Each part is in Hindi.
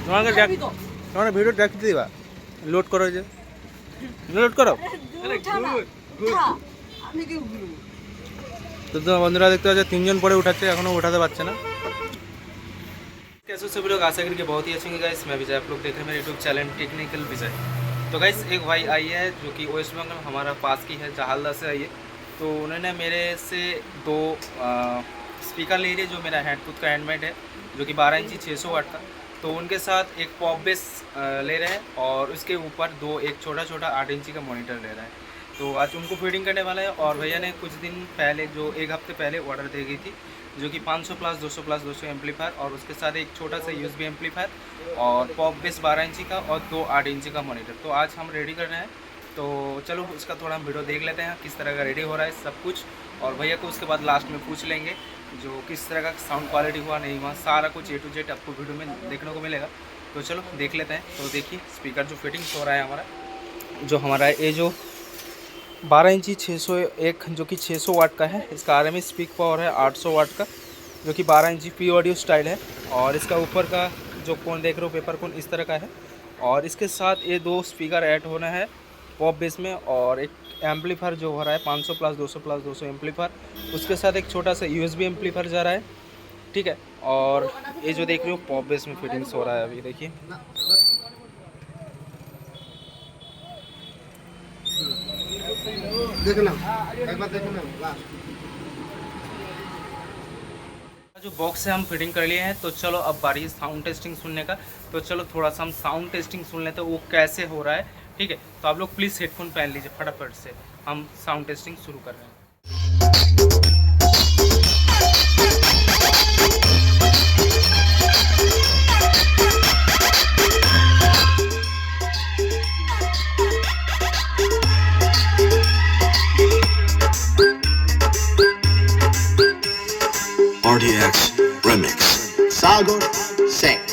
তোমাকে তোমার ভিডিও দেখতে দিবা লোড করো যে লোড করো तो बंधुरा देखते हो तीन जन पड़े उठाते एखो उठाते पारছে ना। कैसे सभी लोग आशा करके बहुत ही अच्छे होंगे गाइस। मैं विजय, आप लोग देख रहे हैं मेरे यूट्यूब चैनल टेक्निकल विजय। तो गाइस एक भाई आई है जो कि वेस्ट बंगाल हमारा पास की है, जहालदा से आई है। तो उन्होंने मेरे से दो स्पीकर ले लिए जो मेरा हैंडपुट का हैंडमेड है, जो कि 12 इंची 600 वाट का। तो उनके साथ एक पॉप बेस ले रहे हैं और उसके ऊपर दो एक छोटा छोटा 8 इंची का मॉनिटर ले रहा है। तो आज उनको फीडिंग करने वाला है। और भैया ने कुछ दिन पहले जो एक हफ्ते पहले ऑर्डर दे गई थी, जो कि 500 प्लस 200 एम्पलीफायर और उसके साथ एक छोटा सा USB एम्पलीफायर और पॉप बेस 12 इंची का और दो 8 इंची का मॉनिटर। तो आज हम रेडी कर रहे हैं। तो चलो उसका थोड़ा हम वीडियो देख लेते हैं किस तरह का रेडी हो रहा है सब कुछ। और भैया को उसके बाद लास्ट में पूछ लेंगे जो किस तरह का साउंड क्वालिटी हुआ नहीं हुआ, सारा कुछ A to Z आपको वीडियो में देखने को मिलेगा। तो चलो देख लेते हैं। तो देखिए स्पीकर जो फिटिंग्स हो रहा है हमारा, जो हमारा ये जो 12 इंची 601 जो कि 600 वाट का है, इसका RMS स्पीक पावर है 800 वाट का, जो कि 12 इंची P ऑडियो स्टाइल है। और इसका ऊपर का जो कोन देख रहे हो पेपर कोन इस तरह का है। और इसके साथ ये दो स्पीकर ऐड होना है पॉप बेस में, और एक एम्पलीफायर जो हो रहा है 500 प्लस 200 एम्पलीफायर, उसके साथ एक छोटा सा USB एम्पलीफायर जा रहा है, ठीक है। और ये जो देख रहे हो पॉप बेस में फिटिंग्स हो रहा है अभी देखिए। देखना एक बार देखना लास्ट जो बॉक्स है हम फिटिंग कर लिए हैं। तो चलो अब बारी साउंड टेस्टिंग सुनने का। तो चलो थोड़ा सा हम साउंड टेस्टिंग सुन लेते हैं वो कैसे हो रहा है, ठीक है। तो आप लोग प्लीज़ हेडफोन पहन लीजिए फटाफट से, हम साउंड टेस्टिंग शुरू कर रहे हैं। RDX Remix. Sagar Singh.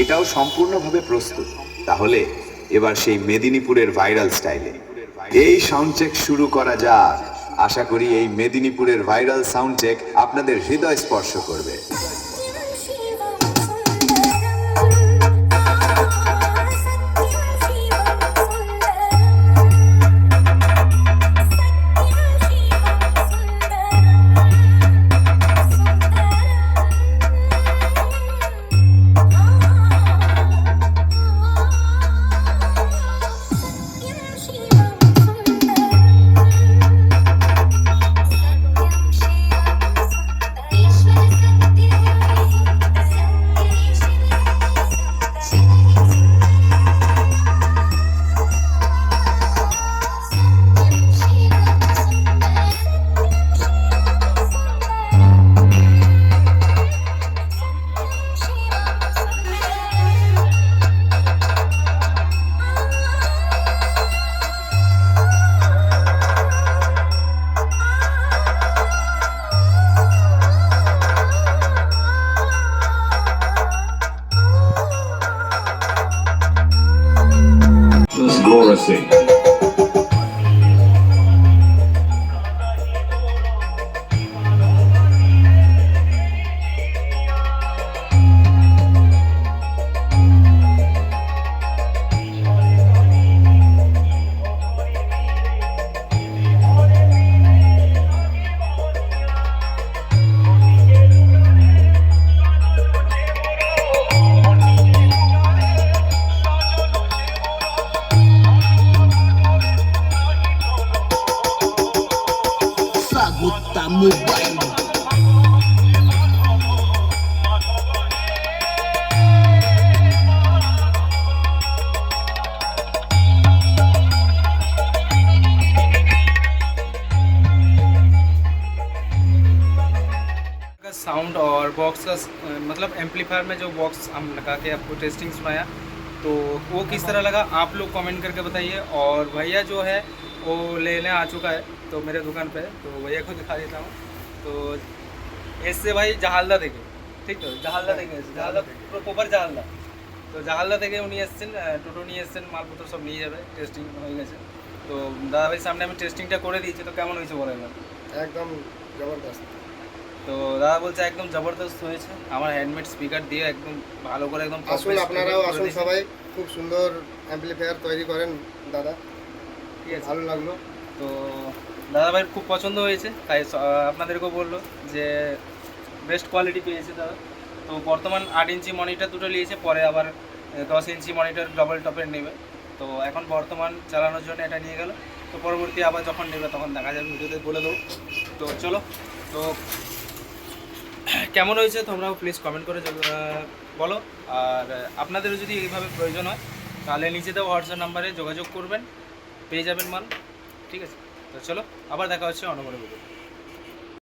এটাও সম্পূর্ণভাবে প্রস্তুত। তাহলে এবার সেই মেদিনীপুরের ভাইরাল স্টাইলে এই সাউন্ড চেক শুরু করা যাক। আশা করি এই মেদিনীপুরের ভাইরাল সাউন্ড চেক আপনাদের হৃদয় স্পর্শ করবে। Gloriously. साउंड और बॉक्स का मतलब एम्पलीफायर में जो बॉक्स हम लगा के आपको टेस्टिंग सुनाया, तो वो किस तरह लगा आप लोग कमेंट करके बताइए। और भैया जो है वो लेने आ चुका है तो मेरे दुकान पे, तो भैया को दिखा देता हूँ। तो इससे भाई জাহালদা থেকে, ঠিক তো জাহালদা থেকে এসেছে, জাহালদা প্রপার জাহালদা। তো জাহালদা থেকে উনি এসেছেন, টোটো নিয়ে এসেছেন, মালপত্র সব নিয়ে যাবে, টেস্টিং হয়ে গেছে। তো দাদা ভাই সামনে আমি টেস্টিংটা করে দিয়েছি, তো কেমন হয়েছে বলেন? একদম জবরদস্ত। তো দাদা বলছে একদম জবরদস্ত হয়েছে, আমার হ্যান্ডমেড স্পিকার দিয়ে একদম ভালো করে একদম আসুন আপনারাও আসুন সবাই, খুব সুন্দর অ্যাম্পলিফায়ার তৈরি করেন দাদা, ঠিক আছে। ভালো লাগলো। তো দাদা ভাইয়ের খুব পছন্দ হয়েছে, তাই আপনাদেরকেও বললো যে বেস্ট কোয়ালিটি পেয়েছে দাদা। তো বর্তমান 8 ইঞ্চি মনিটর দুটো নিয়েছে, পরে আবার 10 ইঞ্চি মনিটর ডবল টপের নেবে। তো এখন বর্তমান চালানোর জন্য এটা নিয়ে গেল, তো পরবর্তী আবার যখন নেবে তখন দেখা যাবে, ভিডিওতে বলে দেবো। তো চলো, তো কেমন হয়েছে তোমরাও প্লিজ কমেন্ট করে বলো। আর আপনাদেরও যদি এইভাবে প্রয়োজন হয় তাহলে নিচে দেওয়া হোয়াটসঅ্যাপ নাম্বারে যোগাযোগ করবেন, পেয়ে যাবেন মাল, ঠিক আছে। তো চলো, আবার দেখা হচ্ছে অন্য কোনো ভিডিও।